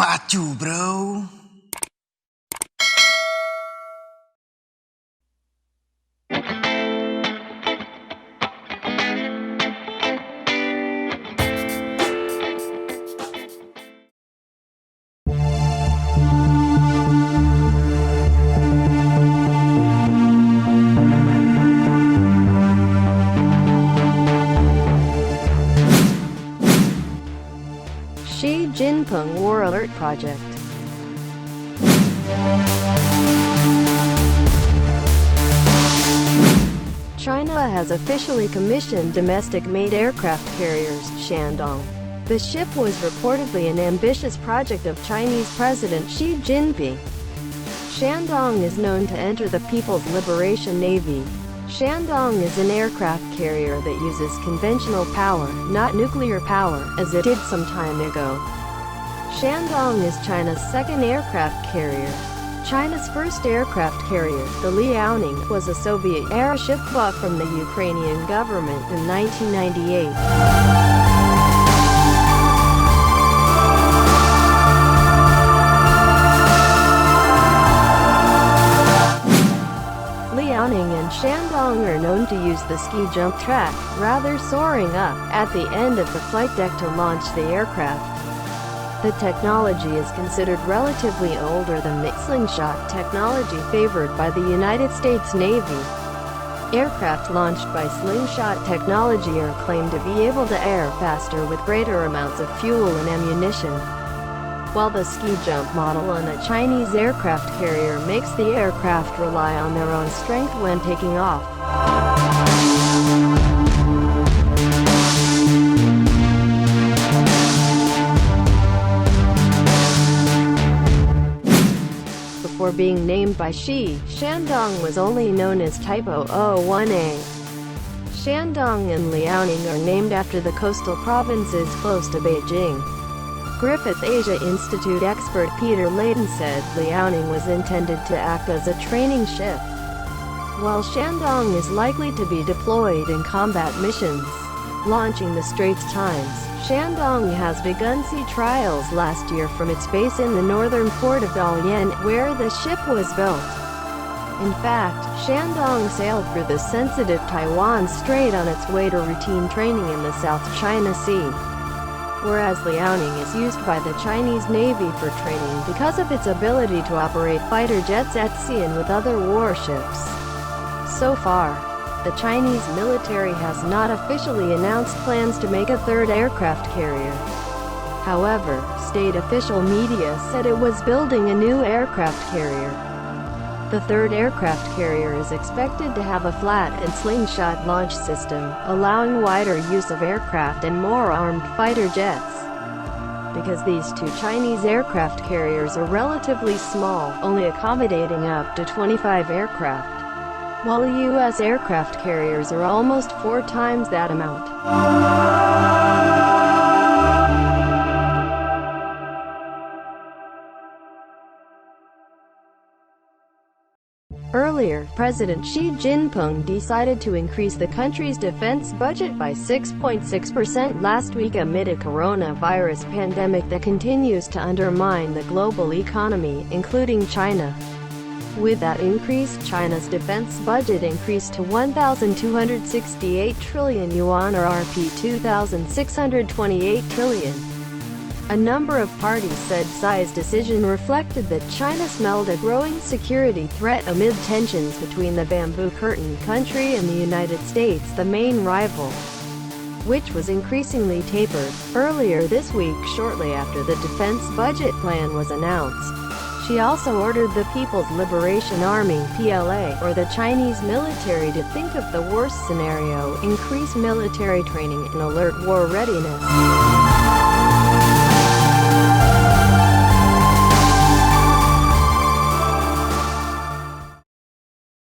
Maju, bro. Xi Jinping War Alert Project. China has officially commissioned domestic-made aircraft carriers, Shandong. The ship was reportedly an ambitious project of Chinese President Xi Jinping. Shandong is known to enter the People's Liberation Navy. Shandong is an aircraft carrier that uses conventional power, not nuclear power, as it did some time ago. Shandong is China's second aircraft carrier. China's first aircraft carrier, the Liaoning, was a Soviet-era ship bought from the Ukrainian government in 1998. Liaoning and Shandong are known to use the ski jump track, rather soaring up at the end of the flight deck to launch the aircraft. The technology is considered relatively older than the slingshot technology favored by the United States Navy. Aircraft launched by slingshot technology are claimed to be able to air faster with greater amounts of fuel and ammunition, while the ski jump model on a Chinese aircraft carrier makes the aircraft rely on their own strength when taking off. Before being named by Xi, Shandong was only known as Typo 01A. Shandong and Liaoning are named after the coastal provinces close to Beijing. Griffith Asia Institute expert Peter Layton said Liaoning was intended to act as a training ship, while Shandong is likely to be deployed in combat missions. Launching the Straits Times, Shandong has begun sea trials last year from its base in the northern port of Dalian, where the ship was built. In fact, Shandong sailed through the sensitive Taiwan Strait on its way to routine training in the South China Sea, whereas Liaoning is used by the Chinese Navy for training because of its ability to operate fighter jets at sea and with other warships. So far, the Chinese military has not officially announced plans to make a third aircraft carrier. However, state official media said it was building a new aircraft carrier. The third aircraft carrier is expected to have a flat and slingshot launch system, allowing wider use of aircraft and more armed fighter jets. Because these two Chinese aircraft carriers are relatively small, only accommodating up to 25 aircraft, while U.S. aircraft carriers are almost 4 times that amount. Earlier, President Xi Jinping decided to increase the country's defense budget by 6.6% last week amid a coronavirus pandemic that continues to undermine the global economy, including China. With that increase, China's defense budget increased to 1,268 trillion yuan or Rp 2,628 trillion. A number of parties said Xi's decision reflected that China smelled a growing security threat amid tensions between the Bamboo Curtain country and the United States, the main rival, which was increasingly tapered. Earlier this week, shortly after the defense budget plan was announced, she also ordered the People's Liberation Army (PLA) or the Chinese military to think of the worst scenario, increase military training and alert war readiness.